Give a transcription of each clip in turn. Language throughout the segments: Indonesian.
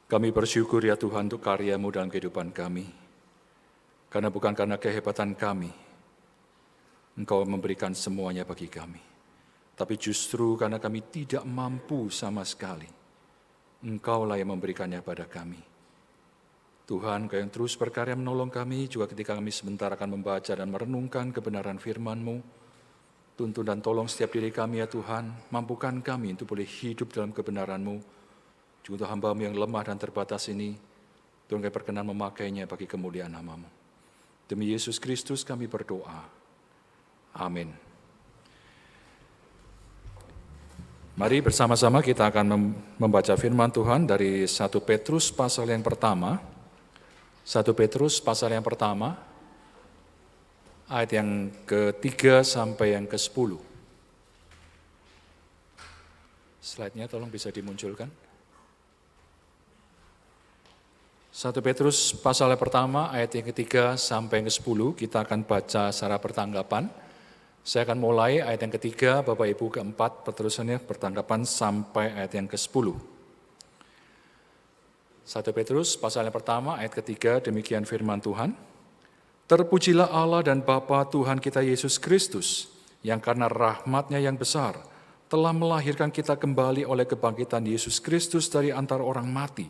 Kami bersyukur ya Tuhan untuk karya-Mu dalam kehidupan kami. Karena bukan karena kehebatan kami, Engkau memberikan semuanya bagi kami. Tapi justru karena kami tidak mampu sama sekali, Engkaulah yang memberikannya pada kami. Tuhan, Kau yang terus berkarya menolong kami, juga ketika kami sebentar akan membaca dan merenungkan kebenaran firman-Mu. Tuntun dan tolong setiap diri kami ya Tuhan, mampukan kami untuk boleh hidup dalam kebenaran-Mu. Juga untuk hamba-Mu yang lemah dan terbatas ini, Tuhan Kau berkenan memakainya bagi kemuliaan nama-Mu. Demi Yesus Kristus kami berdoa. Amin. Mari bersama-sama kita akan membaca firman Tuhan dari 1 Petrus pasal yang pertama. 1 Petrus pasal yang pertama, ayat yang ke-3 sampai yang ke-10. Slide-nya tolong bisa dimunculkan. 1 Petrus pasal yang pertama, ayat yang ke-3 sampai yang ke-10, kita akan baca secara bertanggapan. Saya akan mulai ayat yang ke-3, Bapak Ibu ke-4, peterusannya bertanggapan sampai ayat yang ke-10. 1 Petrus pasal yang pertama, ayat ke-3, demikian firman Tuhan. Terpujilah Allah dan Bapa Tuhan kita Yesus Kristus, yang karena rahmat-Nya yang besar, telah melahirkan kita kembali oleh kebangkitan Yesus Kristus dari antara orang mati,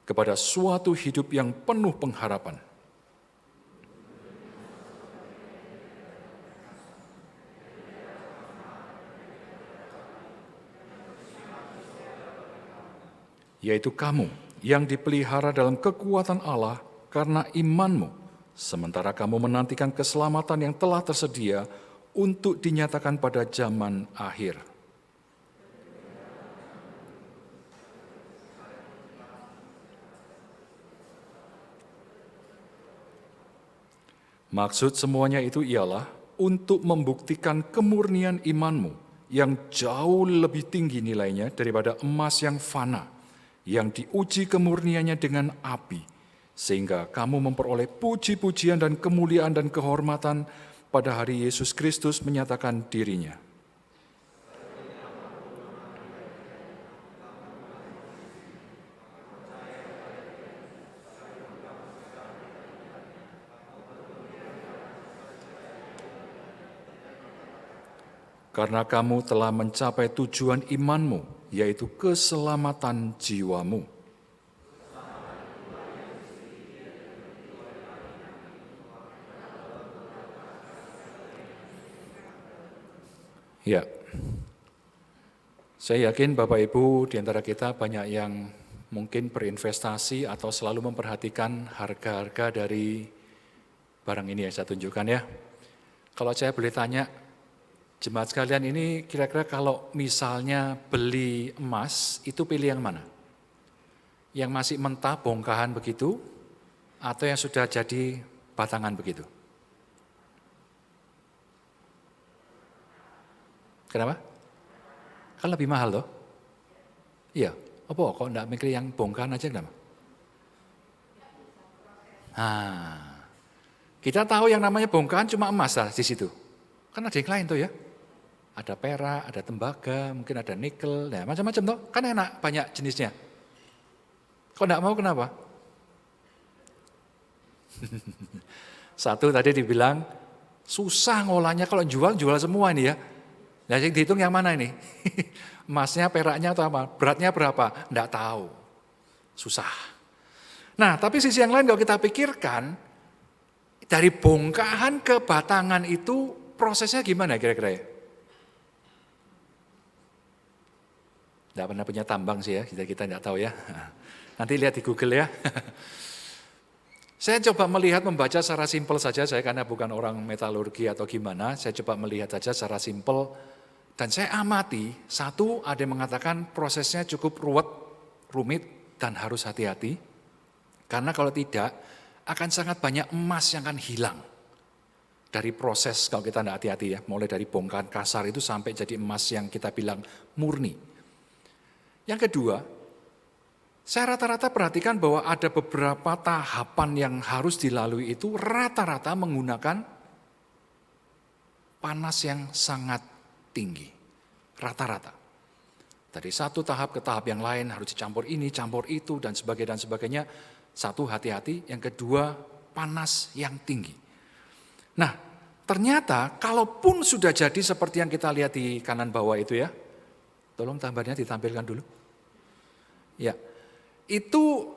kepada suatu hidup yang penuh pengharapan. Yaitu kamu yang dipelihara dalam kekuatan Allah karena iman-Mu, sementara kamu menantikan keselamatan yang telah tersedia untuk dinyatakan pada zaman akhir. Maksud semuanya itu ialah untuk membuktikan kemurnian imanmu yang jauh lebih tinggi nilainya daripada emas yang fana, yang diuji kemurniannya dengan api, sehingga kamu memperoleh puji-pujian dan kemuliaan dan kehormatan pada hari Yesus Kristus menyatakan dirinya. Karena kamu telah mencapai tujuan imanmu, yaitu keselamatan jiwamu. Ya, saya yakin Bapak Ibu di antara kita banyak yang mungkin berinvestasi atau selalu memperhatikan harga-harga dari barang ini yang saya tunjukkan ya. Kalau saya boleh tanya, jemaat sekalian ini kira-kira kalau misalnya beli emas, itu pilih yang mana? Yang masih mentah, bongkahan begitu, atau yang sudah jadi batangan begitu? Kenapa? Kan lebih mahal loh. Iya, apa kok enggak mikir yang bongkahan aja kenapa? Kita tahu yang namanya bongkahan cuma emas lah di situ. Kan ada yang lain tuh ya. Ada perak, ada tembaga, mungkin ada nikel, ya macam-macam toh. Kan enak, banyak jenisnya. Kok enggak mau kenapa? Satu tadi dibilang, susah ngolahnya kalau jual semua ini ya. Nah yang dihitung yang mana ini? Emasnya, peraknya atau apa? Beratnya berapa? Enggak tahu. Susah. Nah tapi sisi yang lain kalau kita pikirkan, dari bongkahan ke batangan itu prosesnya gimana kira-kira ya? Tidak pernah punya tambang sih ya, kita tidak tahu ya. Nanti lihat di Google ya. Saya coba membaca secara simpel saja, saya karena bukan orang metalurgi atau gimana, saya coba melihat saja secara simpel. Dan saya amati, satu ada yang mengatakan prosesnya cukup rumit dan harus hati-hati. Karena kalau tidak, akan sangat banyak emas yang akan hilang. Dari proses kalau kita tidak hati-hati ya, mulai dari bongkahan kasar itu sampai jadi emas yang kita bilang murni. Yang kedua, saya rata-rata perhatikan bahwa ada beberapa tahapan yang harus dilalui itu rata-rata menggunakan panas yang sangat tinggi. Rata-rata. Dari satu tahap ke tahap yang lain harus dicampur ini, campur itu, dan sebagainya. Satu, hati-hati. Yang kedua, panas yang tinggi. Nah, ternyata kalaupun sudah jadi seperti yang kita lihat di kanan bawah itu ya. Tolong gambarnya ditampilkan dulu. Ya, itu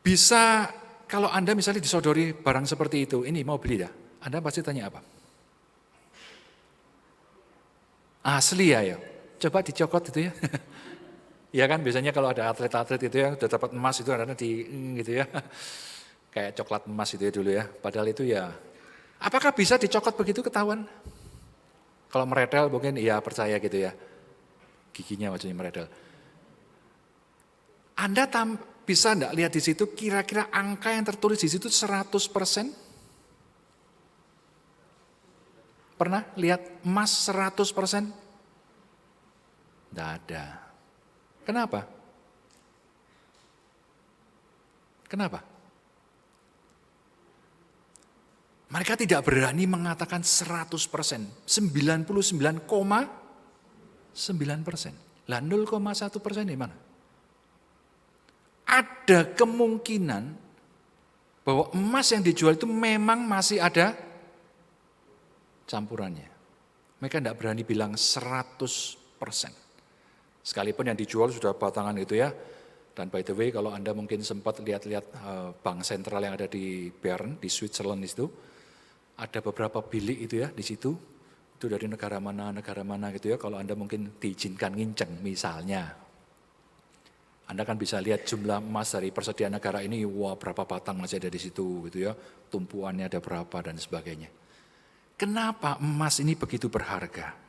bisa kalau Anda misalnya disodori barang seperti itu, ini mau beli dah. Anda pasti tanya apa? Asli ya. Coba dicokot itu ya. Ya kan biasanya kalau ada atlet-atlet itu ya udah dapat emas itu ada di gitu ya. Kayak coklat emas itu ya dulu ya. Padahal itu ya. Apakah bisa dicokot begitu ketahuan? Kalau meredel mungkin iya percaya gitu ya. Giginya maksudnya meredel. Anda bisa enggak lihat di situ kira-kira angka yang tertulis di situ 100%? Pernah lihat emas 100%? Tidak ada. Kenapa? Kenapa? Mereka tidak berani mengatakan 100%, 99,9%. Lah 0,1% di mana? Ada kemungkinan bahwa emas yang dijual itu memang masih ada campurannya. Mereka tidak berani bilang 100%. Sekalipun yang dijual sudah batangan itu ya. Dan by the way kalau Anda mungkin sempat lihat-lihat bank sentral yang ada di Bern, di Switzerland itu, ada beberapa bilik itu ya di situ. Itu dari negara mana gitu ya. Kalau Anda mungkin diizinkan nginceng misalnya. Anda kan bisa lihat jumlah emas dari persediaan negara ini, wah berapa batang masih ada di situ gitu ya. Tumpuannya ada berapa dan sebagainya. Kenapa emas ini begitu berharga?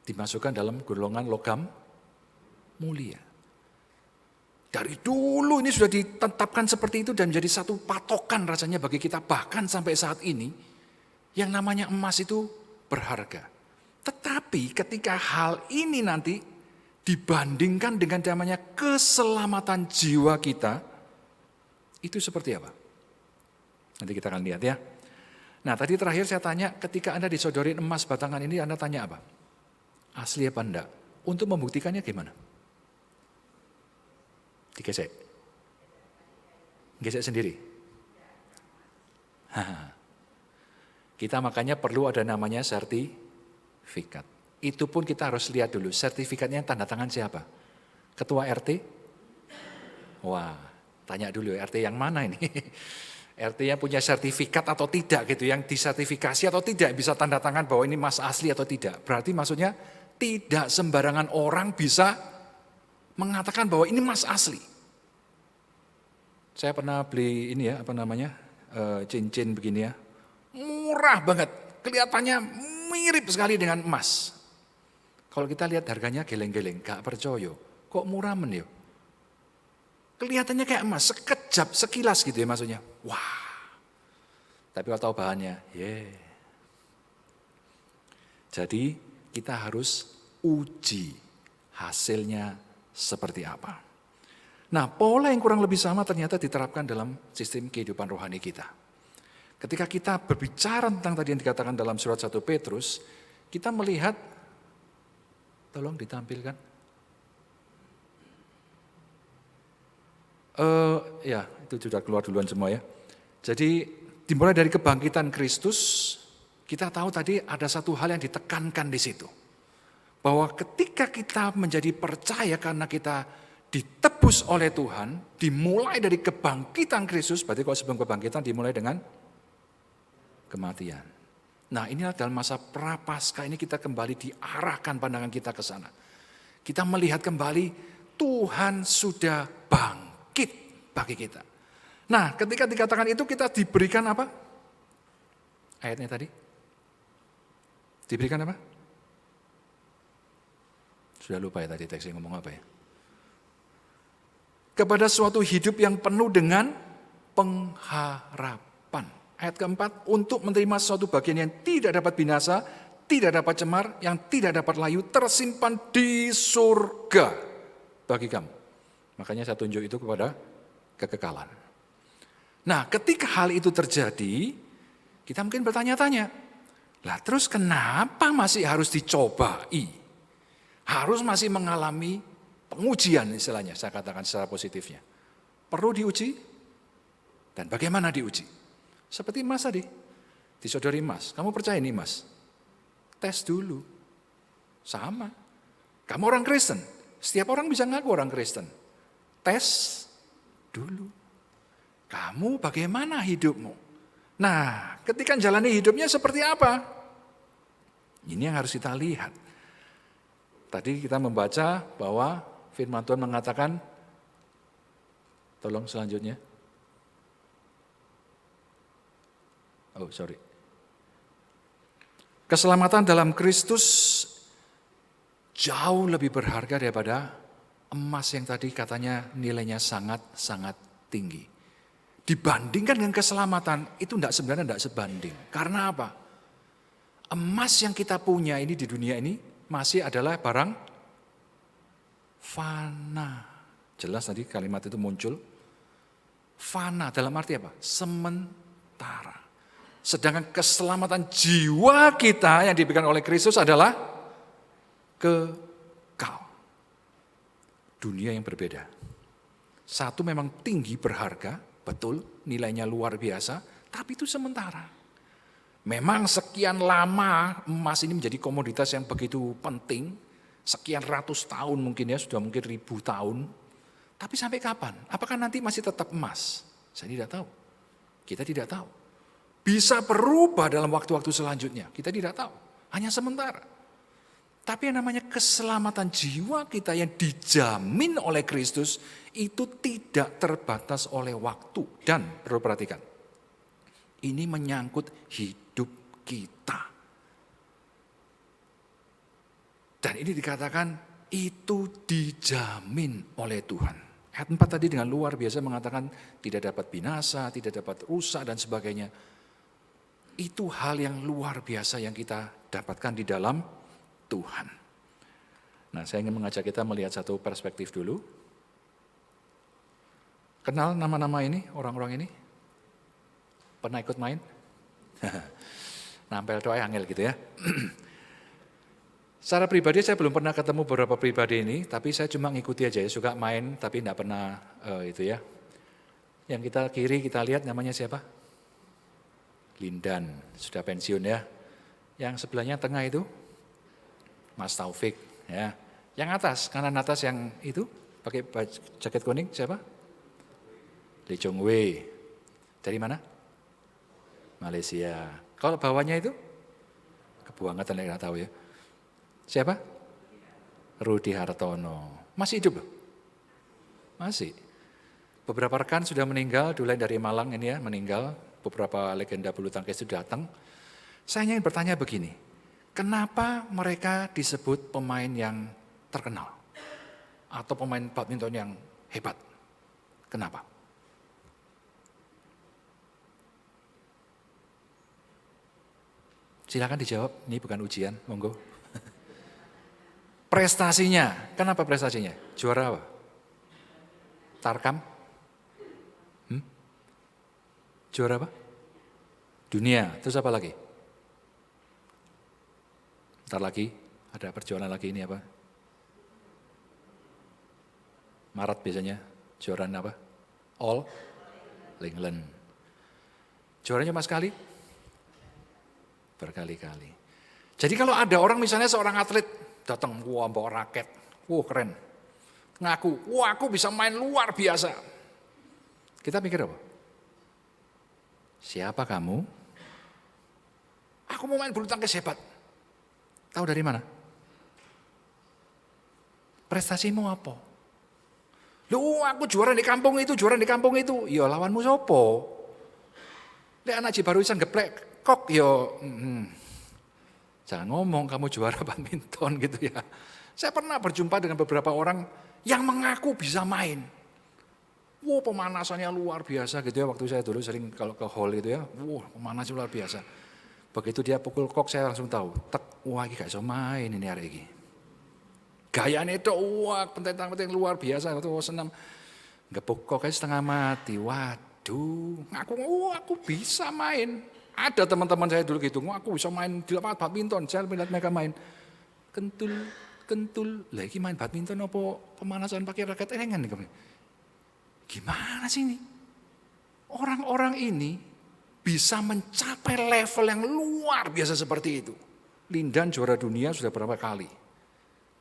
Dimasukkan dalam golongan logam mulia. Dari dulu ini sudah ditetapkan seperti itu dan menjadi satu patokan rasanya bagi kita bahkan sampai saat ini yang namanya emas itu berharga. Tetapi ketika hal ini nanti dibandingkan dengan namanya keselamatan jiwa kita, itu seperti apa? Nanti kita akan lihat ya. Nah tadi terakhir saya tanya ketika Anda disodorin emas batangan ini Anda tanya apa? Asli apa enggak? Untuk membuktikannya gimana? Digesek. Gesek sendiri. Kita makanya perlu ada namanya sertifikat. Itu pun kita harus lihat dulu. Sertifikatnya tanda tangan siapa? Ketua RT? Wah, tanya dulu RT yang mana ini? RT-nya punya sertifikat atau tidak gitu. Yang disertifikasi atau tidak. Bisa tanda tangan bahwa ini emas asli atau tidak. Berarti maksudnya tidak sembarangan orang bisa mengatakan bahwa ini emas asli. Saya pernah beli ini ya, cincin begini ya. Murah banget, kelihatannya mirip sekali dengan emas. Kalau kita lihat harganya geleng-geleng, gak percaya. Kok murah men ya? Kelihatannya kayak emas, sekejap, sekilas gitu ya maksudnya. Wah, tapi kalau tahu bahannya, Jadi kita harus uji hasilnya seperti apa. Nah, pola yang kurang lebih sama ternyata diterapkan dalam sistem kehidupan rohani kita. Ketika kita berbicara tentang tadi yang dikatakan dalam surat 1 Petrus, kita melihat, tolong ditampilkan. Ya, itu sudah keluar duluan semua ya. Jadi dimulai dari kebangkitan Kristus, kita tahu tadi ada satu hal yang ditekankan di situ. Bahwa ketika kita menjadi percaya karena kita ditebus oleh Tuhan, dimulai dari kebangkitan Kristus, berarti kalau sebelum kebangkitan dimulai dengan kematian. Nah inilah dalam masa prapaskah ini kita kembali diarahkan pandangan kita ke sana. Kita melihat kembali Tuhan sudah bangkit bagi kita. Nah ketika dikatakan itu kita diberikan apa? Ayatnya tadi. Diberikan apa? Sudah lupa ya tadi teksnya ngomong apa ya. Kepada suatu hidup yang penuh dengan pengharapan. Ayat keempat, untuk menerima suatu bagian yang tidak dapat binasa, tidak dapat cemar, yang tidak dapat layu, tersimpan di surga bagi kamu. Makanya saya tunjuk itu kepada kekekalan. Nah ketika hal itu terjadi, kita mungkin bertanya-tanya, Lah terus kenapa masih harus dicobai? Harus masih mengalami pengujian istilahnya, saya katakan secara positifnya. Perlu diuji? Dan bagaimana diuji? Seperti Mas tadi, disodori Mas. Kamu percaya ini Mas? Tes dulu. Sama. Kamu orang Kristen. Setiap orang bisa ngaku orang Kristen. Tes dulu. Kamu bagaimana hidupmu? Nah, ketika jalani hidupnya seperti apa? Ini yang harus kita lihat. Tadi kita membaca bahwa firman Tuhan mengatakan, tolong selanjutnya. Oh, sorry. Keselamatan dalam Kristus jauh lebih berharga daripada emas yang tadi katanya nilainya sangat-sangat tinggi. Dibandingkan dengan keselamatan, itu sebenarnya tidak sebanding. Karena apa? Emas yang kita punya ini di dunia ini masih adalah barang fana. Jelas tadi kalimat itu muncul. Fana dalam arti apa? Sementara. Sedangkan keselamatan jiwa kita yang diberikan oleh Kristus adalah kekal. Dunia yang berbeda. Satu memang tinggi berharga, betul, nilainya luar biasa, tapi itu sementara. Memang sekian lama emas ini menjadi komoditas yang begitu penting, sekian ratus tahun mungkin ya, sudah mungkin 1000 tahun. Tapi sampai kapan? Apakah nanti masih tetap emas? Saya tidak tahu. Kita tidak tahu. Bisa berubah dalam waktu-waktu selanjutnya, kita tidak tahu. Hanya sementara. Tapi yang namanya keselamatan jiwa kita yang dijamin oleh Kristus itu tidak terbatas oleh waktu. Dan perlu perhatikan, ini menyangkut hidup kita. Dan ini dikatakan itu dijamin oleh Tuhan. Ayat 4 tadi dengan luar biasa mengatakan tidak dapat binasa, tidak dapat rusak dan sebagainya. Itu hal yang luar biasa yang kita dapatkan di dalam Tuhan. Nah, saya ingin mengajak kita melihat satu perspektif dulu. Kenal nama-nama ini, orang-orang ini? Pernah ikut main? Nampel doa angel gitu ya. Secara pribadi saya belum pernah ketemu beberapa pribadi ini, tapi saya cuma ngikuti aja ya, suka main tapi enggak pernah itu ya. Yang kita kiri kita lihat namanya siapa? Lindan, sudah pensiun ya. Yang sebelahnya tengah itu Mas Taufik ya. Yang atas, kanan atas yang itu pakai jaket kuning siapa? Lee Chong Wei. Dari mana? Malaysia. Kalau bawahnya itu? Kebuangan enggak tahu ya. Siapa? Rudi Hartono. Masih hidup loh? Masih. Beberapa rekan sudah meninggal, dulu dari Malang ini ya, meninggal. Beberapa legenda bulu tangkis itu datang. Saya ingin bertanya begini, kenapa mereka disebut pemain yang terkenal? Atau pemain badminton yang hebat? Kenapa? Silakan dijawab, ini bukan ujian, monggo. Prestasinya, kenapa prestasinya? Juara apa? Tarkam? Juara apa? Dunia, terus apa lagi? Ntar lagi, ada perjuangan lagi ini apa? Maret biasanya, juara apa? All England. Juaranya cuma sekali? Berkali-kali. Jadi kalau ada orang misalnya seorang atlet, datang, wah bawa raket, wah keren. Ngaku, wah aku bisa main luar biasa. Kita mikir apa? Siapa kamu? Aku mau main bulu tangkis hebat. Tahu dari mana? Prestasimu apa? Lu aku juara di kampung itu, juara di kampung itu. Ya lawanmu sopo? Lek anak Cibaruisan geplek kok yo. Jangan ngomong kamu juara badminton gitu ya. Saya pernah berjumpa dengan beberapa orang yang mengaku bisa main. Wah pemanasannya luar biasa gitu ya, waktu saya dulu sering kalau ke hall gitu ya, wah pemanasnya luar biasa. Begitu dia pukul kok saya langsung tahu, wah ini gak bisa main ini hari ini. Gayanya itu wah pentang-pentang luar biasa, itu senam. Gepuk kok kayak setengah mati, waduh, aku bisa main. Ada teman-teman saya dulu gitu, aku bisa main di lapangan badminton, saya melihat mereka main. Kentul, lagi main badminton apa pemanasan pakai raket elengan nih. Gimana sih ini? Orang-orang ini bisa mencapai level yang luar biasa seperti itu. Lindan juara dunia sudah berapa kali?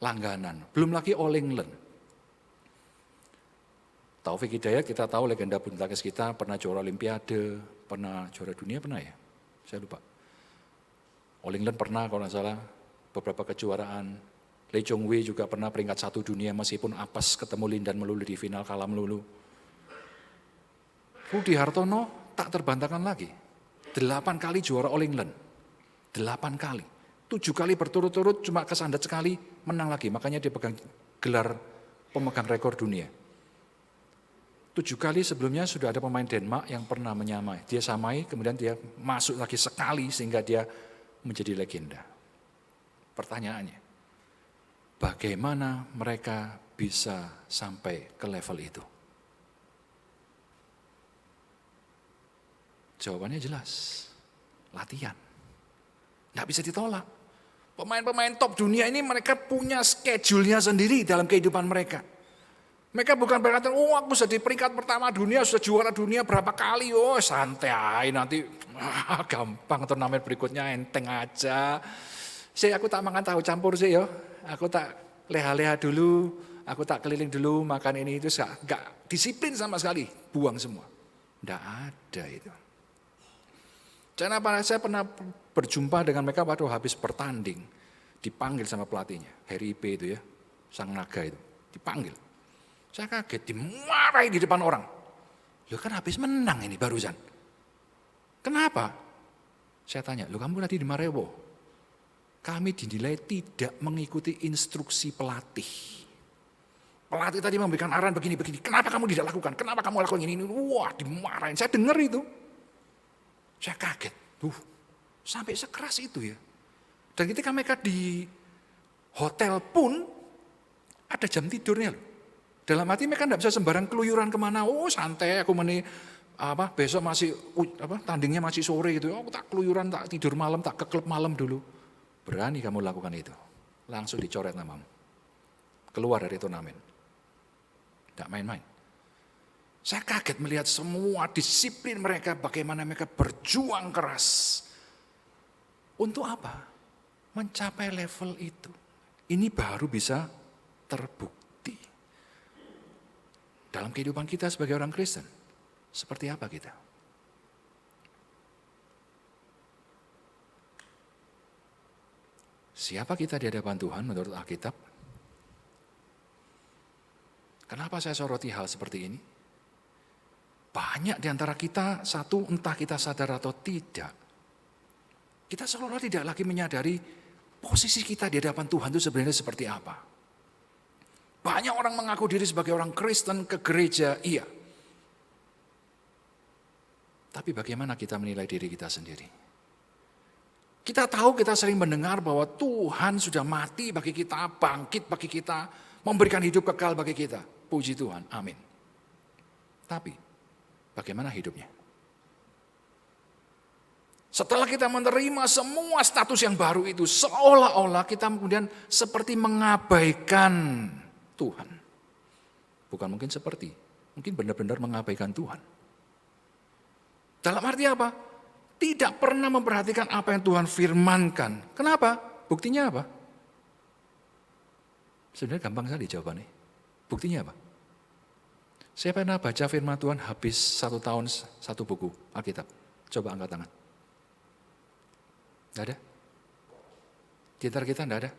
Langganan, belum lagi All England. Taufik Hidayat kita tahu legenda bulu tangkis kita pernah juara olimpiade, pernah juara dunia pernah ya? Saya lupa. All England pernah kalau nggak salah, beberapa kejuaraan. Lee Chong Wei juga pernah peringkat 1 dunia meskipun apes ketemu Lindan melulu di final kalah melulu. Rudi Hartono tak terbantahkan lagi. 8 kali juara All England. 8 kali. 7 kali berturut-turut cuma kesandat sekali menang lagi. Makanya dia pegang gelar pemegang rekor dunia. 7 kali sebelumnya sudah ada pemain Denmark yang pernah menyamai. Dia samai, kemudian dia masuk lagi sekali sehingga dia menjadi legenda. Pertanyaannya, bagaimana mereka bisa sampai ke level itu? Jawabannya jelas, latihan. Nggak bisa ditolak. Pemain-pemain top dunia ini mereka punya schedule-nya sendiri dalam kehidupan mereka. Mereka bukan berkata, aku sudah di peringkat pertama dunia, sudah juara dunia berapa kali, santai nanti gampang turnamen berikutnya enteng aja. Aku tak makan tahu campur sih yo, aku tak leha-leha dulu, aku tak keliling dulu, makan ini itu enggak disiplin sama sekali, buang semua. Enggak ada itu. Dan saya pernah berjumpa dengan mereka waktu habis bertanding, dipanggil sama pelatihnya, Harry Ipe itu ya, sang naga itu, dipanggil. Saya kaget, dimarahi di depan orang. Loh kan habis menang ini barusan. Kenapa? Saya tanya, kamu tadi dimarahi apa? Kami dinilai tidak mengikuti instruksi pelatih. Pelatih tadi memberikan arahan begini-begini, kenapa kamu tidak lakukan? Kenapa kamu lakukan ini? Wah, dimarahin. Saya dengar itu. Saya kaget, sampai sekeras itu ya. Dan ketika mereka di hotel pun ada jam tidurnya loh. Dalam hati mereka tidak bisa sembarang keluyuran kemana. Santai, aku besok masih tandingnya masih sore gitu. Aku tak keluyuran, tak tidur malam, tak ke klub malam dulu. Berani kamu lakukan itu, langsung dicoret namamu. Keluar dari turnamen. Tidak main-main. Saya kaget melihat semua disiplin mereka, bagaimana mereka berjuang keras. Untuk apa? Mencapai level itu. Ini baru bisa terbukti. Dalam kehidupan kita sebagai orang Kristen, seperti apa kita? Siapa kita di hadapan Tuhan menurut Alkitab? Kenapa saya soroti hal seperti ini? Banyak di antara kita, satu entah kita sadar atau tidak, kita seolah-olah tidak lagi menyadari posisi kita di hadapan Tuhan itu sebenarnya seperti apa. Banyak orang mengaku diri sebagai orang Kristen ke gereja, iya. Tapi bagaimana kita menilai diri kita sendiri? Kita tahu, kita sering mendengar bahwa Tuhan sudah mati bagi kita, bangkit bagi kita, memberikan hidup kekal bagi kita. Puji Tuhan, amin. Tapi bagaimana hidupnya? Setelah kita menerima semua status yang baru itu, seolah-olah kita kemudian seperti mengabaikan Tuhan. Bukan mungkin seperti, mungkin benar-benar mengabaikan Tuhan. Dalam arti apa? Tidak pernah memperhatikan apa yang Tuhan firmankan. Kenapa? Buktinya apa? Sebenarnya gampang sekali jawabannya. Buktinya apa? Saya pernah baca firman Tuhan habis 1 tahun 1 buku Alkitab. Coba angkat tangan. Tidak ada? Di antara kita tidak ada?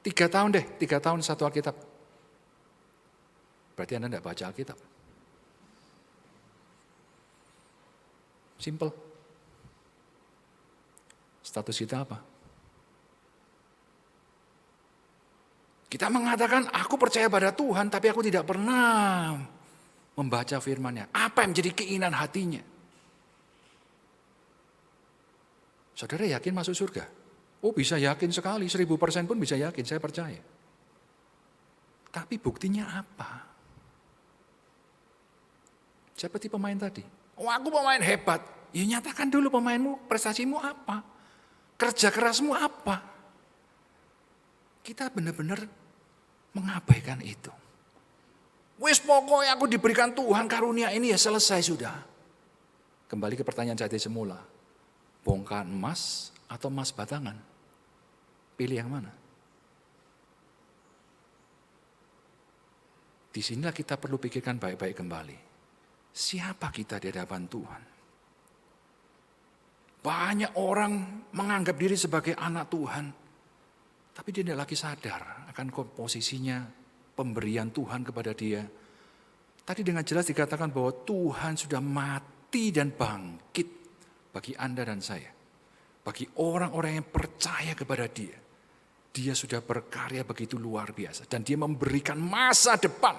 3 tahun deh, 3 tahun 1 Alkitab. Berarti Anda tidak baca Alkitab. Simple. Status kita apa? Kita mengatakan, aku percaya pada Tuhan, tapi aku tidak pernah membaca firman-Nya. Apa yang menjadi keinginan hatinya? Saudara yakin masuk surga? Oh bisa yakin sekali, 1000% pun bisa yakin, saya percaya. Tapi buktinya apa? Seperti pemain tadi. Oh aku pemain hebat. Ya nyatakan dulu pemainmu, prestasimu apa? Kerja kerasmu apa? Kita benar-benar mengabaikan itu. Wis pokoknya aku diberikan Tuhan karunia ini ya selesai sudah. Kembali ke pertanyaan saya semula. Bongkahan emas atau emas batangan? Pilih yang mana? Disinilah kita perlu pikirkan baik-baik kembali. Siapa kita di hadapan Tuhan? Banyak orang menganggap diri sebagai anak Tuhan. Tapi dia tidak lagi sadar akan posisinya pemberian Tuhan kepada dia. Tadi dengan jelas dikatakan bahwa Tuhan sudah mati dan bangkit bagi Anda dan saya. Bagi orang-orang yang percaya kepada dia. Dia sudah berkarya begitu luar biasa. Dan dia memberikan masa depan.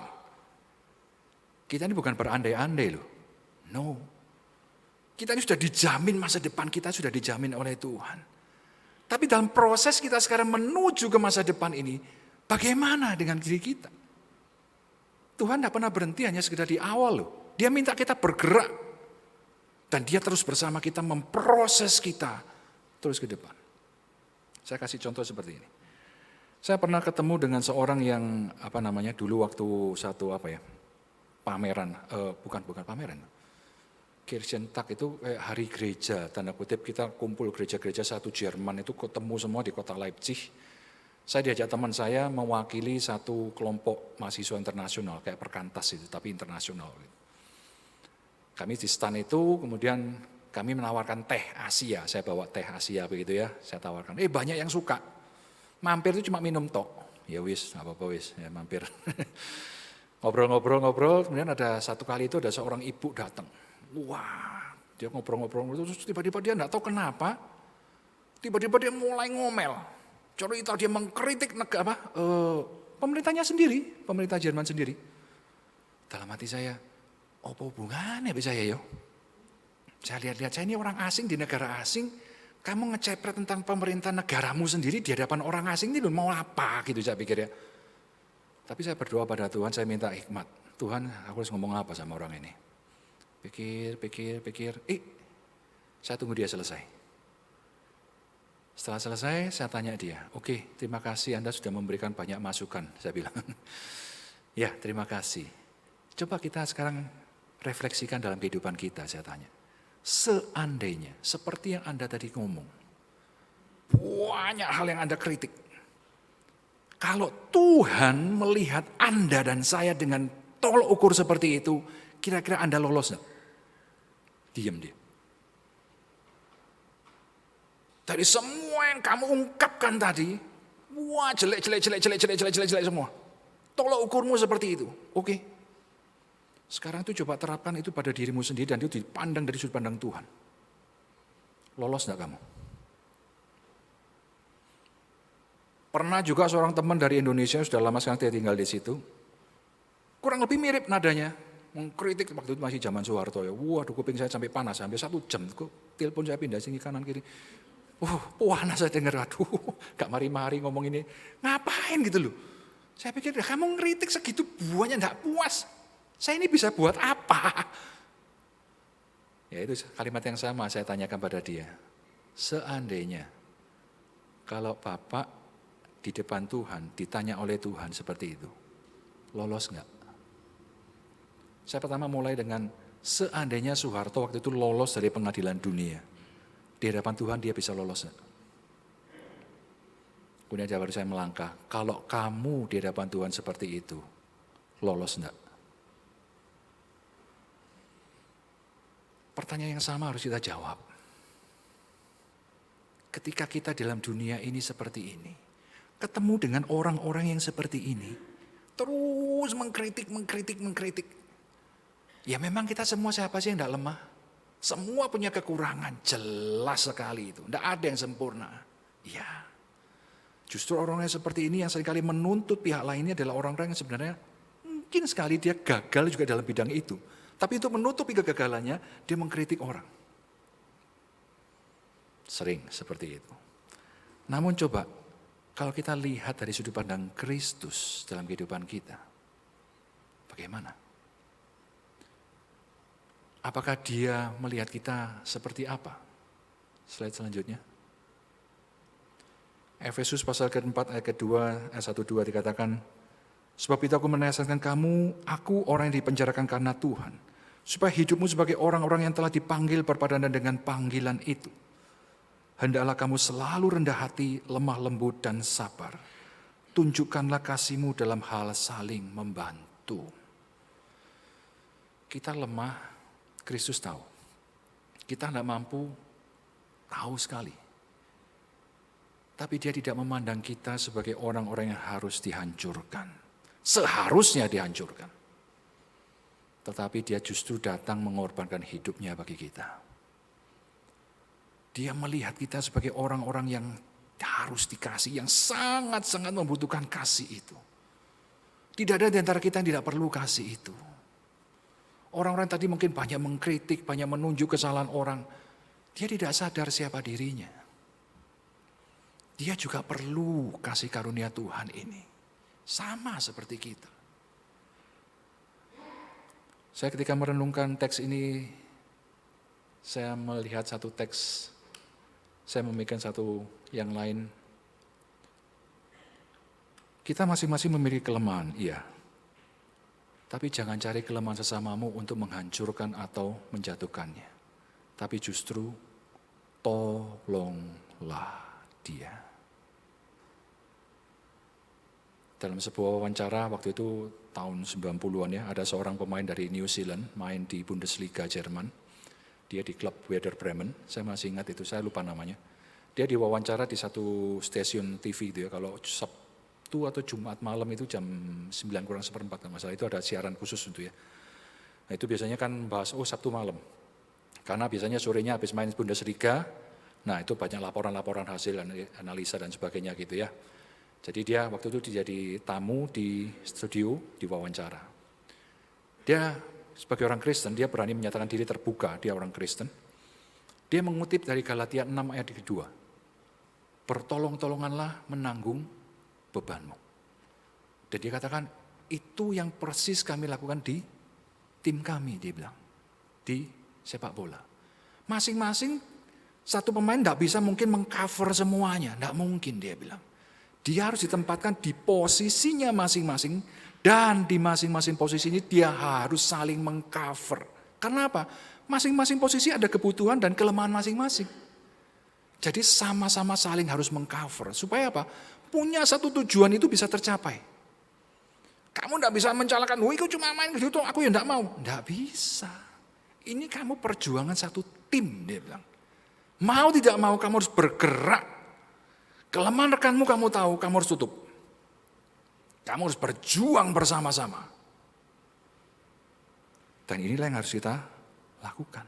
Kita ini bukan berandai-andai loh. No. Kita ini sudah dijamin masa depan kita sudah dijamin oleh Tuhan. Tapi dalam proses kita sekarang menuju ke masa depan ini, bagaimana dengan diri kita? Tuhan tidak pernah berhenti hanya sekedar di awal loh. Dia minta kita bergerak. Dan dia terus bersama kita memproses kita terus ke depan. Saya kasih contoh seperti ini. Saya pernah ketemu dengan seorang yang dulu waktu satu pameran, bukan pameran. Kirchentag itu hari gereja, tanda kutip kita kumpul gereja-gereja satu Jerman itu ketemu semua di kota Leipzig. Saya diajak teman saya mewakili satu kelompok mahasiswa internasional, kayak perkantas itu, tapi internasional. Kami di stand itu, kemudian kami menawarkan teh Asia, saya bawa teh Asia begitu ya, saya tawarkan. Banyak yang suka, mampir itu cuma minum tok, ya wis, apa-apa wis, ya mampir. Ngobrol-ngobrol, kemudian ada satu kali itu ada seorang ibu datang. Wah, dia ngobrol-ngobrol, terus tiba-tiba dia enggak tahu kenapa, tiba-tiba dia mulai ngomel. Cerita dia mengkritik pemerintahnya sendiri, pemerintah Jerman sendiri. Dalam hati saya, apa hubungannya bisa ya yo? Saya lihat-lihat, saya ini orang asing di negara asing, kamu ngecepret tentang pemerintah negaramu sendiri di hadapan orang asing ini mau apa gitu saya pikir ya. Tapi saya berdoa pada Tuhan, saya minta hikmat. Tuhan, aku harus ngomong apa sama orang ini? Pikir. Saya tunggu dia selesai. Setelah selesai, saya tanya dia, oke, terima kasih Anda sudah memberikan banyak masukan, saya bilang. Ya, terima kasih. Coba kita sekarang refleksikan dalam kehidupan kita, saya tanya. Seandainya, seperti yang Anda tadi ngomong, banyak hal yang Anda kritik. Kalau Tuhan melihat Anda dan saya dengan tolok ukur seperti itu, kira-kira Anda lolos enggak? Diam dia. Dari semua yang kamu ungkapkan tadi, wah jelek semua. Tolok ukurmu seperti itu. Oke. Sekarang itu coba terapkan itu pada dirimu sendiri dan itu dipandang dari sudut pandang Tuhan. Lolos enggak kamu? Pernah juga seorang teman dari Indonesia, sudah lama sekarang dia tinggal di situ. Kurang lebih mirip nadanya. Mengkritik waktu itu masih zaman Soeharto ya. Waduh kuping saya sampai panas, sampai 1 jam. Telepon saya pindah sini kanan kiri. Panas saya dengar, aduh gak mari-mari ngomong ini. Ngapain gitu loh. Saya pikir kamu ngeritik segitu buahnya gak puas. Saya ini bisa buat apa? Ya itu kalimat yang sama saya tanyakan pada dia. Seandainya kalau Bapak di depan Tuhan ditanya oleh Tuhan seperti itu, lolos enggak? Saya pertama mulai dengan seandainya Soeharto waktu itu lolos dari pengadilan dunia. Di hadapan Tuhan dia bisa lolos enggak? Kemudian baru saya melangkah, kalau kamu di hadapan Tuhan seperti itu, lolos enggak? Pertanyaan yang sama harus kita jawab. Ketika kita dalam dunia ini seperti ini, ketemu dengan orang-orang yang seperti ini, terus mengkritik. Ya memang kita semua siapa sih yang tidak lemah? Semua punya kekurangan, jelas sekali itu. Tidak ada yang sempurna. Ya, justru orang-orang seperti ini yang seringkali menuntut pihak lainnya adalah orang-orang yang sebenarnya mungkin sekali dia gagal juga dalam bidang itu. Tapi untuk menutupi kegagalannya, dia mengkritik orang. Sering seperti itu. Namun coba, kalau kita lihat dari sudut pandang Kristus dalam kehidupan kita, bagaimana? Apakah dia melihat kita seperti apa? Slide selanjutnya. Efesus pasal ke-4 ayat ke-2, ayat 1-2 dikatakan, sebab itu aku menasihatkan kamu, aku orang yang dipenjarakan karena Tuhan, supaya hidupmu sebagai orang-orang yang telah dipanggil berpadanan dengan panggilan itu. Hendaklah kamu selalu rendah hati, lemah lembut dan sabar. Tunjukkanlah kasihmu dalam hal saling membantu. Kita lemah, Kristus tahu. Kita tidak mampu, tahu sekali. Tapi dia tidak memandang kita sebagai orang-orang yang harus dihancurkan. Seharusnya dihancurkan. Tetapi dia justru datang mengorbankan hidupnya bagi kita. Dia melihat kita sebagai orang-orang yang harus dikasih, yang sangat-sangat membutuhkan kasih itu. Tidak ada di antara kita yang tidak perlu kasih itu. Orang-orang tadi mungkin banyak mengkritik, banyak menunjuk kesalahan orang. Dia tidak sadar siapa dirinya. Dia juga perlu kasih karunia Tuhan ini. Sama seperti kita. Saya ketika merenungkan teks ini, saya melihat satu teks, saya memikirkan satu yang lain. Kita masing-masing memiliki kelemahan, iya. Tapi jangan cari kelemahan sesamamu untuk menghancurkan atau menjatuhkannya. Tapi justru tolonglah dia. Dalam sebuah wawancara waktu itu tahun 90-an ya, ada seorang pemain dari New Zealand main di Bundesliga Jerman. Dia di klub Werder Bremen, saya masih ingat itu, saya lupa namanya. Dia diwawancara di satu stasiun TV itu ya, kalau Sabtu atau Jumat malam itu jam 9:04 masalah itu ada siaran khusus untuk ya. Nah itu biasanya kan bahas, Sabtu malam. Karena biasanya sorenya habis main Bundesliga, nah itu banyak laporan-laporan hasil, analisa dan sebagainya gitu ya. Jadi dia waktu itu jadi tamu di studio, di wawancara. Dia sebagai orang Kristen, dia berani menyatakan diri terbuka, dia orang Kristen. Dia mengutip dari Galatia 6 ayat kedua. Bertolong-tolonganlah menanggung bebanmu. Dan dia katakan, itu yang persis kami lakukan di tim kami, dia bilang. Di sepak bola. Masing-masing satu pemain tidak bisa mungkin mengcover semuanya, tidak mungkin dia bilang. Dia harus ditempatkan di posisinya masing-masing dan di masing-masing posisi ini dia harus saling mengcover. Karena apa? Masing-masing posisi ada kebutuhan dan kelemahan masing-masing. Jadi sama-sama saling harus mengcover. Supaya apa? Punya satu tujuan itu bisa tercapai. Kamu tidak bisa mencalakan, aku cuma main gitu, aku ya tidak mau. Tidak bisa. Ini kamu perjuangan satu tim, dia bilang. Mau tidak mau kamu harus bergerak. Kelemahan rekanmu kamu tahu, kamu harus tutup. Kamu harus berjuang bersama-sama. Dan inilah yang harus kita lakukan.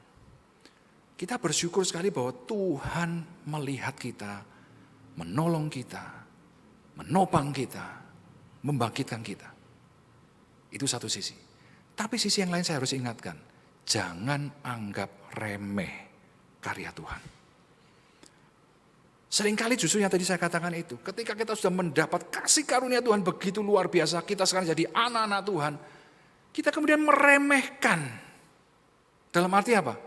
Kita bersyukur sekali bahwa Tuhan melihat kita, menolong kita, menopang kita, membangkitkan kita. Itu satu sisi. Tapi sisi yang lain saya harus ingatkan, jangan anggap remeh karya Tuhan. Seringkali justru yang tadi saya katakan itu, ketika kita sudah mendapat kasih karunia Tuhan begitu luar biasa, kita sekarang jadi anak-anak Tuhan, kita kemudian meremehkan. Dalam arti apa?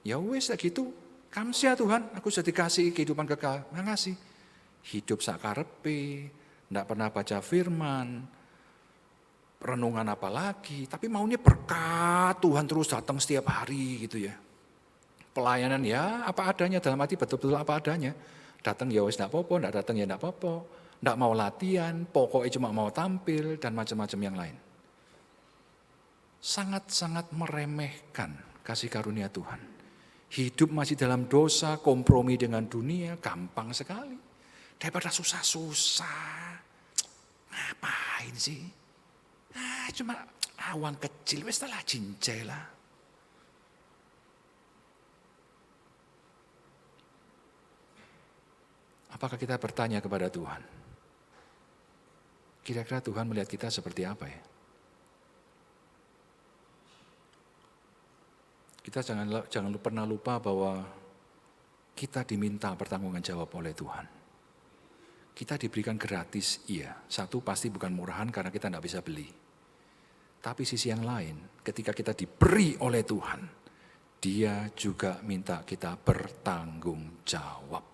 Ya wes gitu, kamsia Tuhan, aku sudah dikasih kehidupan kekal, ngasih. Hidup sakarepe, tidak pernah baca firman, renungan apa lagi, tapi maunya berkat Tuhan terus datang setiap hari gitu ya. Pelayanan ya apa adanya, dalam arti betul-betul apa adanya. Datang ya wis enggak apa-apa, enggak datang ya enggak apa-apa. Enggak mau latihan, pokoknya cuma mau tampil dan macam-macam yang lain. Sangat-sangat meremehkan kasih karunia Tuhan. Hidup masih dalam dosa, kompromi dengan dunia, gampang sekali. Daripada susah-susah. Ngapain sih? Cuma awan kecil, wis telah cincai lah. Apakah kita bertanya kepada Tuhan? Kira-kira Tuhan melihat kita seperti apa ya? Kita jangan pernah lupa bahwa kita diminta pertanggungan jawab oleh Tuhan. Kita diberikan gratis, iya. Satu pasti bukan murahan karena kita tidak bisa beli. Tapi sisi yang lain, ketika kita diberi oleh Tuhan, Dia juga minta kita bertanggung jawab.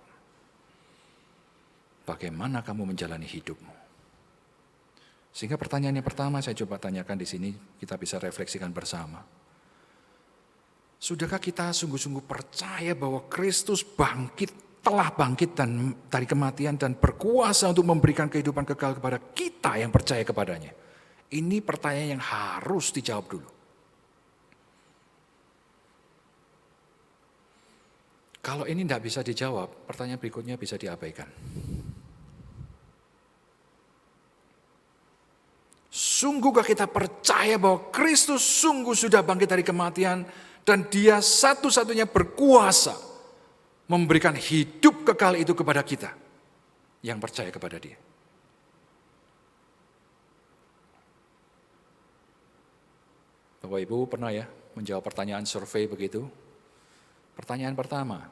Bagaimana kamu menjalani hidupmu? Sehingga pertanyaan yang pertama saya coba tanyakan di sini, kita bisa refleksikan bersama. Sudahkah kita sungguh-sungguh percaya bahwa Kristus telah bangkit dari kematian dan berkuasa untuk memberikan kehidupan kekal kepada kita yang percaya kepadanya? Ini pertanyaan yang harus dijawab dulu. Kalau ini tidak bisa dijawab, pertanyaan berikutnya bisa diabaikan. Sungguhkah kita percaya bahwa Kristus sungguh sudah bangkit dari kematian dan Dia satu-satunya berkuasa memberikan hidup kekal itu kepada kita yang percaya kepada Dia? Bapak Ibu pernah ya menjawab pertanyaan survei begitu? Pertanyaan pertama,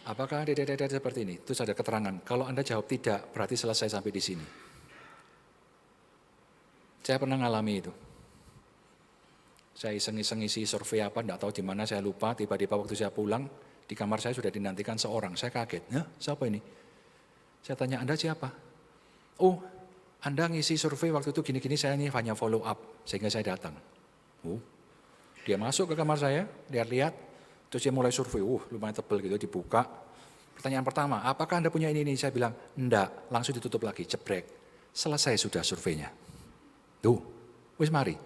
apakah seperti ini? Terus ada keterangan, kalau Anda jawab tidak, berarti selesai sampai di sini. Saya pernah ngalami itu. Saya iseng-iseng isi survei apa, tidak tahu di mana, saya lupa. Tiba-tiba waktu saya pulang, di kamar saya sudah dinantikan seorang. Saya kaget, siapa ini? Saya tanya, Anda siapa? Oh, Anda ngisi survei waktu itu gini-gini, saya ini hanya follow up, sehingga saya datang. Oh, dia masuk ke kamar saya, lihat-lihat, terus dia mulai survei, lumayan tebal gitu, dibuka. Pertanyaan pertama, apakah Anda punya ini? Saya bilang, enggak, langsung ditutup lagi, jebrek. Selesai sudah surveinya. Tuh, wis mari.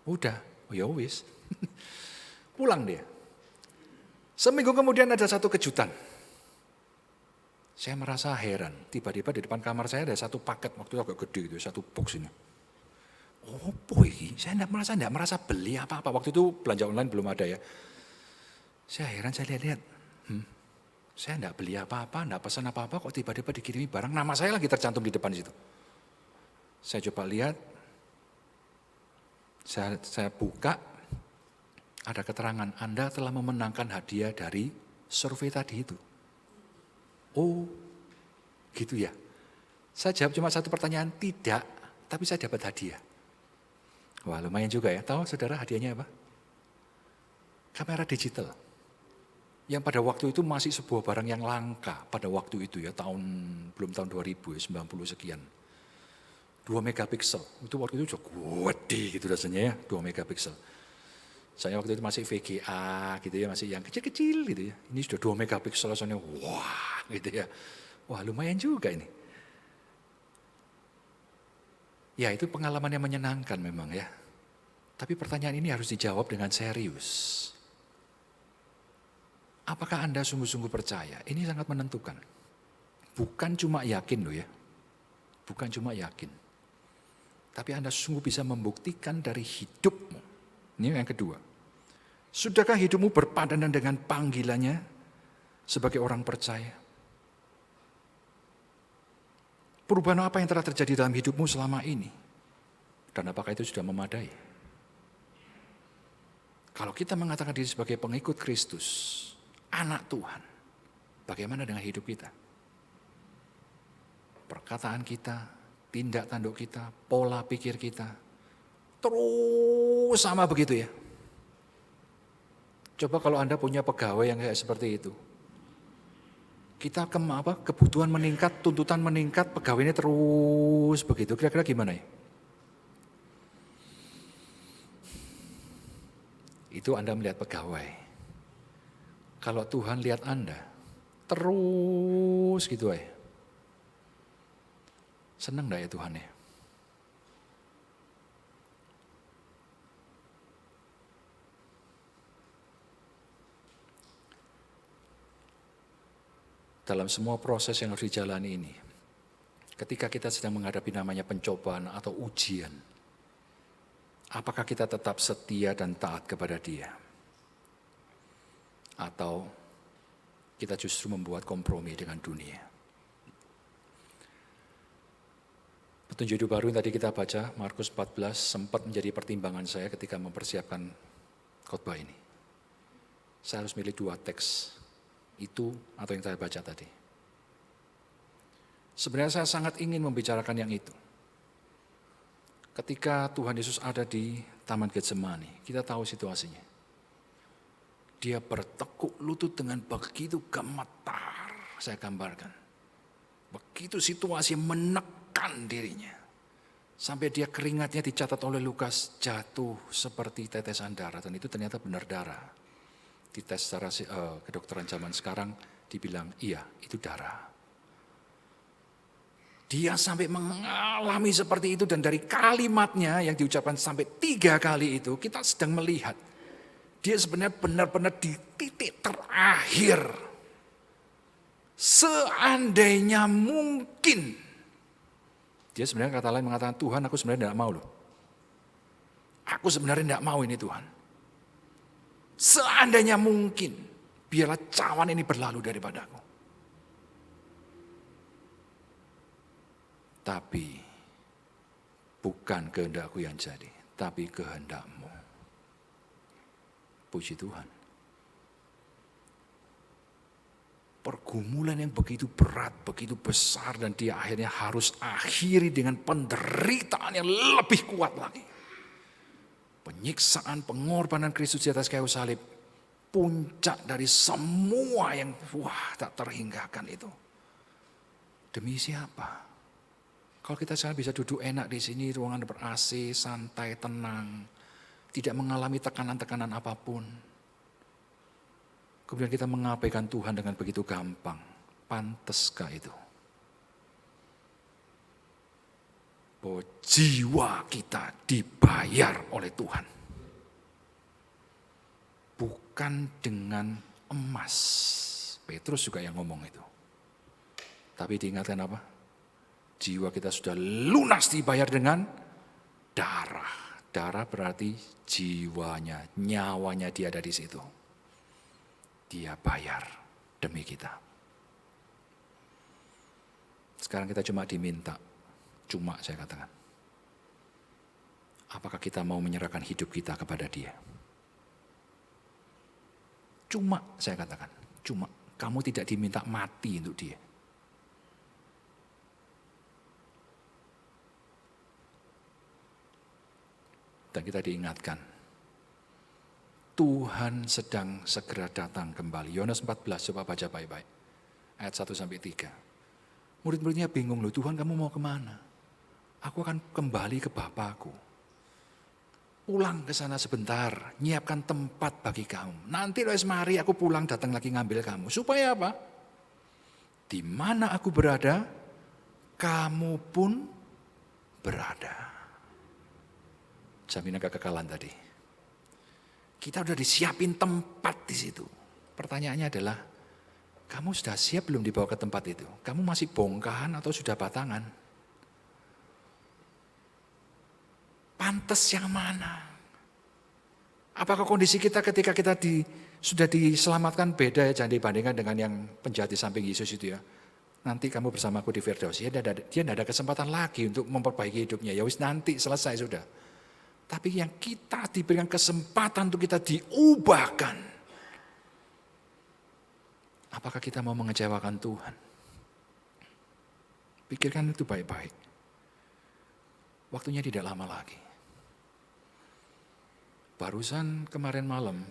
Udah, oh ya wis. Pulang dia. Seminggu kemudian ada satu kejutan. Saya merasa heran, tiba-tiba di depan kamar saya ada satu paket, waktu itu agak gede gitu, satu box ini. Oh boy, saya tidak merasa beli apa-apa. Waktu itu belanja online belum ada ya. Saya heran, saya lihat-lihat. Saya tidak beli apa-apa, tidak pesan apa-apa, kok tiba-tiba dikirimi barang. Nama saya lagi tercantum di depan situ. Saya coba lihat, saya buka, ada keterangan, Anda telah memenangkan hadiah dari survei tadi itu. Oh, gitu ya. Saya jawab cuma satu pertanyaan, tidak, tapi saya dapat hadiah. Wah lumayan juga ya, tahu saudara hadiahnya apa? Kamera digital. Yang pada waktu itu masih sebuah barang yang langka pada waktu itu ya, belum tahun 2000 ya, 90 sekian. 2 megapiksel, itu waktu itu juga gede gitu rasanya ya, 2 megapiksel. Saya waktu itu masih VGA gitu ya, masih yang kecil-kecil gitu ya. Ini sudah 2 megapiksel, rasanya wah gitu ya. Wah lumayan juga ini. Ya itu pengalaman yang menyenangkan memang ya. Tapi pertanyaan ini harus dijawab dengan serius. Apakah Anda sungguh-sungguh percaya? Ini sangat menentukan. Bukan cuma yakin loh ya. Bukan cuma yakin. Tapi Anda sungguh bisa membuktikan dari hidupmu. Ini yang kedua. Sudahkah hidupmu berpadanan dengan panggilannya sebagai orang percaya? Perubahan apa yang telah terjadi dalam hidupmu selama ini? Dan apakah itu sudah memadai? Kalau kita mengatakan diri sebagai pengikut Kristus, anak Tuhan, bagaimana dengan hidup kita? Perkataan kita, tindak tanduk kita, pola pikir kita, terus sama begitu ya. Coba kalau Anda punya pegawai yang kayak seperti itu. Kita kebutuhan meningkat, tuntutan meningkat, pegawainya terus begitu. Kira-kira gimana ya? Itu Anda melihat pegawai. Kalau Tuhan lihat Anda, terus gitu ya. Senang gak ya Tuhan ya? Dalam semua proses yang harus dijalani ini, ketika kita sedang menghadapi namanya pencobaan atau ujian, apakah kita tetap setia dan taat kepada Dia? Atau kita justru membuat kompromi dengan dunia? Petunjuk hidup baru yang tadi kita baca, Markus 14, sempat menjadi pertimbangan saya ketika mempersiapkan khotbah ini. Saya harus milih 2 teks, itu atau yang saya baca tadi. Sebenarnya saya sangat ingin membicarakan yang itu. Ketika Tuhan Yesus ada di Taman Getsemani, kita tahu situasinya. Dia bertekuk lutut dengan begitu gemetar, saya gambarkan. Begitu situasi menekan dirinya. Sampai dia keringatnya dicatat oleh Lukas jatuh seperti tetesan darah. Dan itu ternyata benar darah. Dites secara kedokteran zaman sekarang dibilang iya itu darah. Dia sampai mengalami seperti itu dan dari kalimatnya yang diucapkan sampai 3 kali itu kita sedang melihat. Dia sebenarnya benar-benar di titik terakhir. Seandainya mungkin. Dia sebenarnya kata lain mengatakan, Tuhan aku sebenarnya tidak mau loh. Aku sebenarnya tidak mau ini Tuhan. Seandainya mungkin, biarlah cawan ini berlalu daripadaku. Tapi, bukan kehendakku yang jadi, tapi kehendak-Mu. Puji Tuhan. Pergumulan yang begitu berat, begitu besar dan dia akhirnya harus akhiri dengan penderitaan yang lebih kuat lagi. Penyiksaan, pengorbanan Kristus di atas kayu salib, puncak dari semua yang tak terhinggakan itu. Demi siapa? Kalau kita sekarang bisa duduk enak di sini, ruangan ber-AC, santai, tenang, tidak mengalami tekanan-tekanan apapun. Kemudian kita mengabaikan Tuhan dengan begitu gampang. Pantaskah itu? Bahwa jiwa kita dibayar oleh Tuhan. Bukan dengan emas. Petrus juga yang ngomong itu. Tapi diingatkan apa? Jiwa kita sudah lunas dibayar dengan darah. Darah berarti jiwanya, nyawanya dia ada di situ. Dia bayar demi kita. Sekarang kita cuma diminta, cuma saya katakan. Apakah kita mau menyerahkan hidup kita kepada Dia? Cuma saya katakan, cuma. Kamu tidak diminta mati untuk Dia. Dan kita diingatkan, Tuhan sedang segera datang kembali. Yohanes 14, coba baca baik-baik. Ayat 1-3. Murid-muridnya bingung loh, Tuhan kamu mau kemana? Aku akan kembali ke Bapakku. Pulang ke sana sebentar, nyiapkan tempat bagi kamu. Nanti loh mari aku pulang datang lagi ngambil kamu. Supaya apa? Di mana aku berada, kamu pun berada. Jaminan kekekalan tadi. Kita udah disiapin tempat di situ. Pertanyaannya adalah, kamu sudah siap belum dibawa ke tempat itu? Kamu masih bongkahan atau sudah batangan? Pantes yang mana? Apakah kondisi kita ketika kita sudah diselamatkan beda ya, jangan dibandingkan dengan yang penjahat di samping Yesus itu ya. Nanti kamu bersamaku di Firdaus. Dia tidak ada kesempatan lagi untuk memperbaiki hidupnya. Ya wis nanti selesai sudah. Tapi yang kita diberikan kesempatan untuk kita diubahkan. Apakah kita mau mengecewakan Tuhan? Pikirkan itu baik-baik. Waktunya tidak lama lagi. Barusan kemarin malam,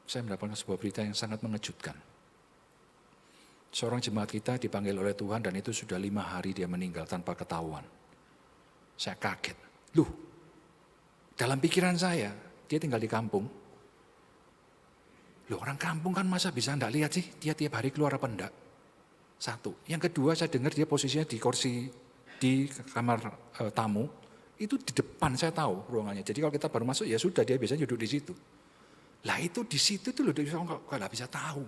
saya mendapatkan sebuah berita yang sangat mengejutkan. Seorang jemaat kita dipanggil oleh Tuhan dan itu sudah 5 hari dia meninggal tanpa ketahuan. Saya kaget. Loh, dalam pikiran saya, dia tinggal di kampung. Loh orang kampung kan masa bisa enggak lihat sih dia tiap hari keluar apa enggak? Satu. Yang kedua saya dengar dia posisinya di kursi di kamar tamu. Itu di depan saya tahu ruangannya. Jadi kalau kita baru masuk ya sudah dia biasanya duduk di situ. Lah itu di situ tuh loh dia nggak bisa tahu.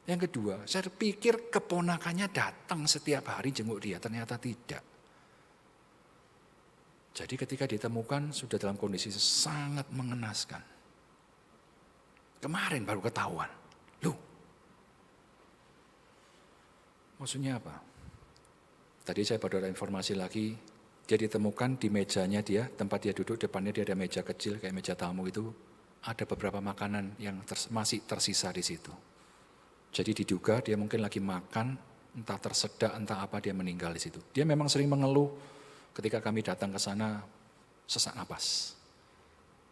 Yang kedua saya pikir keponakannya datang setiap hari jenguk dia. Ternyata tidak. Jadi ketika ditemukan sudah dalam kondisi sangat mengenaskan. Kemarin baru ketahuan. Loh, maksudnya apa? Tadi saya baru ada informasi lagi, dia ditemukan di mejanya dia, tempat dia duduk, depannya dia ada meja kecil kayak meja tamu itu, ada beberapa makanan yang masih tersisa di situ. Jadi diduga dia mungkin lagi makan, entah tersedak, entah apa dia meninggal di situ. Dia memang sering mengeluh. Ketika kami datang ke sana, sesak napas.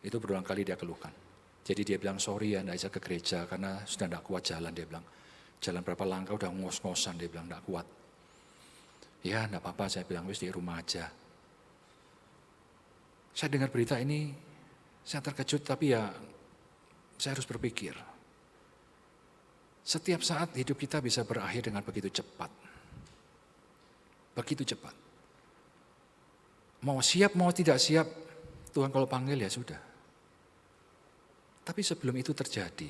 Itu berulang kali dia keluhkan. Jadi dia bilang, sorry ya, enggak bisa ke gereja karena sudah enggak kuat jalan. Dia bilang, jalan berapa langkah udah ngos-ngosan, dia bilang enggak kuat. Ya enggak apa-apa, saya bilang, wis di rumah aja. Saya dengar berita ini, saya terkejut, tapi ya saya harus berpikir. Setiap saat hidup kita bisa berakhir dengan begitu cepat. Begitu cepat. Mau siap, mau tidak siap, Tuhan kalau panggil ya sudah. Tapi sebelum itu terjadi,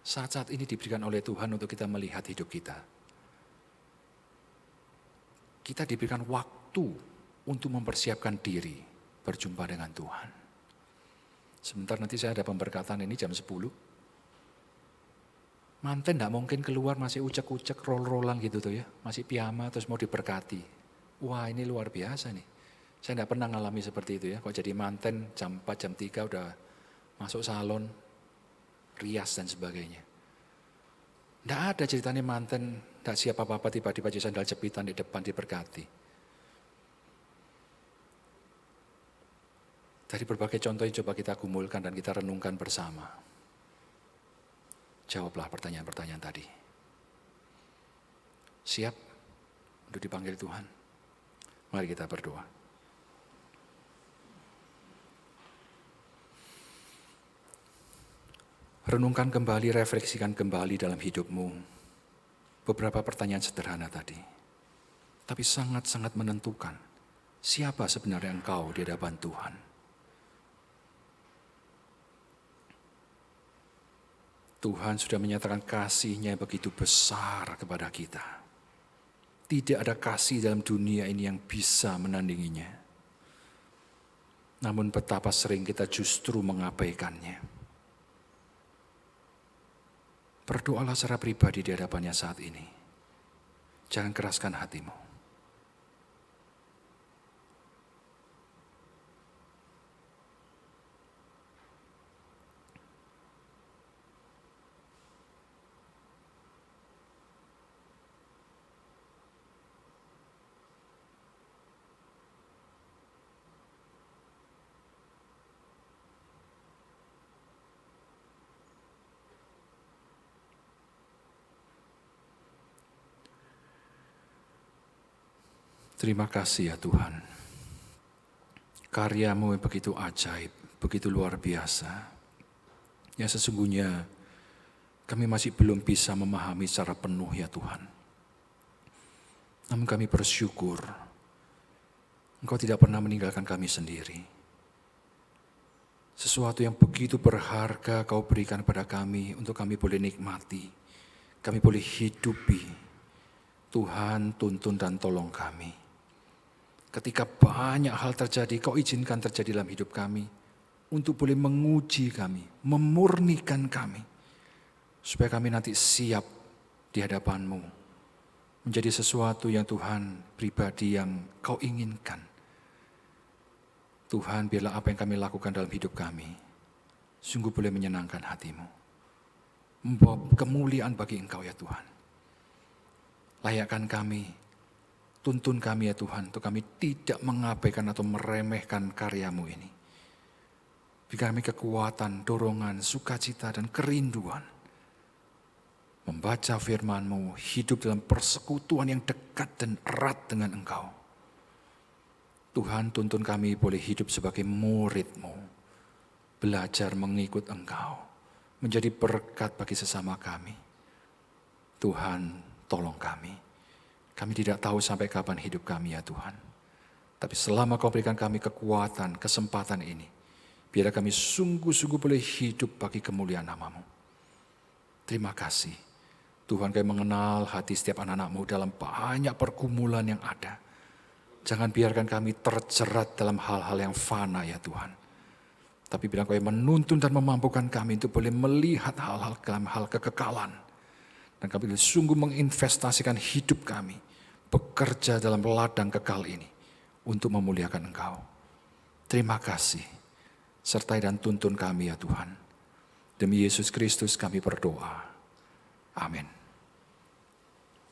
saat-saat ini diberikan oleh Tuhan untuk kita melihat hidup kita. Kita diberikan waktu untuk mempersiapkan diri berjumpa dengan Tuhan. Sebentar nanti saya ada pemberkatan ini jam 10. Manten tidak mungkin keluar masih ucek-ucek, roll-rollan gitu tuh ya. Masih piyama terus mau diberkati. Wah ini luar biasa nih. Saya tidak pernah ngalami seperti itu ya. Kok jadi manten jam 4, jam 3 udah masuk salon, rias dan sebagainya. Tidak ada ceritanya manten, tidak siap apa-apa tiba-tiba sandal jepitan di depan diberkati. Dari berbagai contoh yang coba kita gumulkan dan kita renungkan bersama. Jawablah pertanyaan-pertanyaan tadi. Siap untuk dipanggil Tuhan? Mari kita berdoa. Renungkan kembali, refleksikan kembali dalam hidupmu. Beberapa pertanyaan sederhana tadi. Tapi sangat-sangat menentukan siapa sebenarnya engkau di hadapan Tuhan. Tuhan sudah menyatakan kasih-Nya begitu besar kepada kita. Tidak ada kasih dalam dunia ini yang bisa menandinginya. Namun betapa sering kita justru mengabaikannya. Berdoalah secara pribadi di hadapannya saat ini. Jangan keraskan hatimu. Terima kasih ya Tuhan. Karya-Mu begitu ajaib, begitu luar biasa. Ya sesungguhnya kami masih belum bisa memahami secara penuh ya Tuhan. Namun kami bersyukur Engkau tidak pernah meninggalkan kami sendiri. Sesuatu yang begitu berharga Kau berikan pada kami untuk kami boleh nikmati, kami boleh hidupi. Tuhan tuntun dan tolong kami. Ketika banyak hal terjadi, Kau izinkan terjadi dalam hidup kami, untuk boleh menguji kami, memurnikan kami, supaya kami nanti siap di hadapan-Mu, menjadi sesuatu yang Tuhan pribadi yang Kau inginkan. Tuhan, biarlah apa yang kami lakukan dalam hidup kami, sungguh boleh menyenangkan hati-Mu, membawa kemuliaan bagi Engkau ya Tuhan. Layakkan kami, tuntun kami ya Tuhan, untuk kami tidak mengabaikan atau meremehkan karya-Mu ini. Beri kami kekuatan, dorongan, sukacita, dan kerinduan. Membaca firman-Mu, hidup dalam persekutuan yang dekat dan erat dengan Engkau. Tuhan, tuntun kami boleh hidup sebagai murid-Mu, belajar mengikut Engkau, menjadi berkat bagi sesama kami. Tuhan, tolong kami. Kami tidak tahu sampai kapan hidup kami ya Tuhan. Tapi selama Kau berikan kami kekuatan, kesempatan ini, biar kami sungguh-sungguh boleh hidup bagi kemuliaan nama-Mu. Terima kasih. Tuhan, Kau mengenal hati setiap anak-anak-Mu dalam banyak pergumulan yang ada. Jangan biarkan kami terjerat dalam hal-hal yang fana ya Tuhan. Tapi biarkan Kau menuntun dan memampukan kami untuk boleh melihat hal-hal dalam hal kekekalan. Dan kami sungguh menginvestasikan hidup kami, bekerja dalam ladang kekal ini, untuk memuliakan Engkau. Terima kasih, sertai dan tuntun kami ya Tuhan. Demi Yesus Kristus kami berdoa. Amin.